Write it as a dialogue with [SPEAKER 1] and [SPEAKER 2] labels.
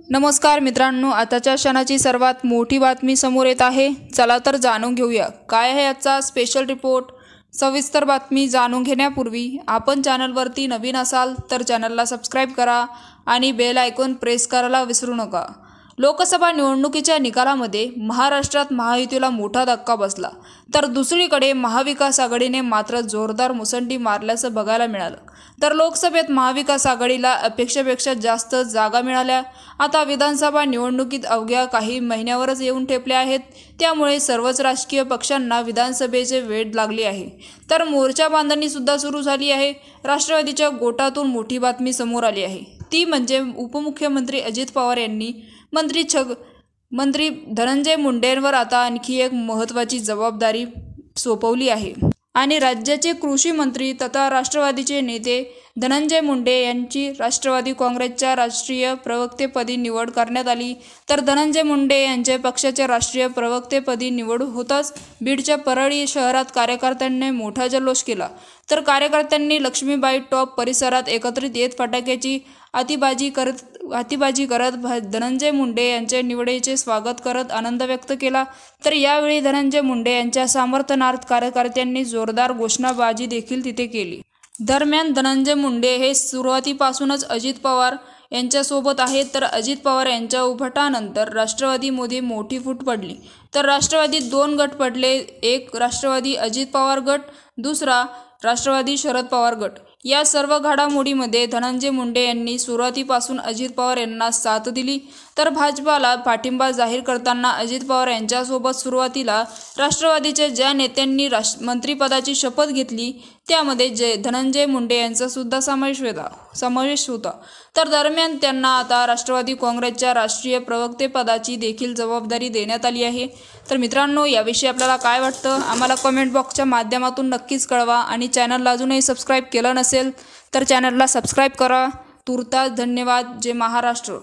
[SPEAKER 1] नमस्कार मित्रांनो, आताच्या क्षणाची सर्वात मोठी बातमी समोर येत आहे। चला तर जाणून घेऊया काय आहे आजचा स्पेशल रिपोर्ट। सविस्तर बातमी जाणून घेण्यापूर्वी आपण चॅनलवरती नवीन असाल तर चॅनलला सबस्क्राइब करा आणि बेल आयकॉन प्रेस करायला विसरू नका। लोकसभा निवडणुकीच्या निकालामध्ये महाराष्ट्रात महायुतीला मोठा धक्का बसला, तर दुसरीकडे महाविकास आघाडीने मात्र जोरदार मुसंडी मारल्याचं बघायला मिळालं। तर लोकसभेत महाविकास आघाडीला अपेक्षेपेक्षा जास्त जागा मिळाल्या। आता विधानसभा निवडणुकीत अवघ्या काही महिन्यावरच येऊन ठेपल्या आहेत, त्यामुळे सर्वच राजकीय पक्षांना विधानसभेचे वेध लागले आहे। तर मोर्चा बांधणी सुद्धा सुरू झाली आहे। राष्ट्रवादीच्या गोटातून मोठी बातमी समोर आली आहे, ती म्हणजे उपमुख्यमंत्री अजित पवार यांनी मंत्री धनंजय मुंडेंवर आता आणखी एक महत्त्वाची जबाबदारी सोपवली आहे आणि राज्याचे कृषी मंत्री तथा राष्ट्रवादीचे नेते धनंजय मुंडे यांची राष्ट्रवादी काँग्रेसच्या राष्ट्रीय प्रवक्तेपदी निवड करण्यात आली। तर धनंजय मुंडे यांच्या पक्षाच्या राष्ट्रीय प्रवक्तेपदी निवड होताच बीडच्या परळी शहरात कार्यकर्त्यांनी मोठा जल्लोष केला। तर कार्यकर्त्यांनी लक्ष्मीबाई टॉप परिसरात एकत्रित येत फटाक्याची आतिषबाजी करत धनंजय मुंडे यांच्या निवडीचे स्वागत करत आनंद व्यक्त केला। तर यावेळी धनंजय मुंडे यांच्या समर्थनार्थ कार्यकर्त्यांनी जोरदार घोषणाबाजी देखील तिथे केली। दरम्यान धनंजय मुंडे हे सुरुवातीपासूनच अजित पवार यांच्यासोबत आहेत, तर अजित पवार यांच्या उभाटानंतर राष्ट्रवादीमध्ये मोठी फूट पडली। तर राष्ट्रवादीत दोन गट पडले, एक राष्ट्रवादी अजित पवार गट, दुसरा राष्ट्रवादी शरद पवार गट। या सर्व घडामोडीमध्ये धनंजय मुंडे यांनी सुरुवातीपासून अजित पवार यांना साथ दिली। तर भाजपाला पाठिंबा जाहीर करताना अजित पवार यांच्यासोबत सुरुवातीला राष्ट्रवादीच्या ज्या नेत्यांनी मंत्रिपदाची शपथ घेतली त्यामध्ये धनंजय मुंडे यांचा सुद्धा समावेश होता। तर दरम्यान त्यांना आता राष्ट्रवादी काँग्रेसच्या राष्ट्रीय प्रवक्तेपदाची देखील जबाबदारी देण्यात आली आहे। तर मित्रांनो, याविषयी आपल्याला काय वाटतं आम्हाला कमेंट बॉक्सच्या माध्यमातून नक्कीच कळवा आणि चॅनलला अजूनही सबस्क्राइब केलं नसेल तर चॅनलला सबस्क्राइब करा। तुर्तास धन्यवाद। जय महाराष्ट्र।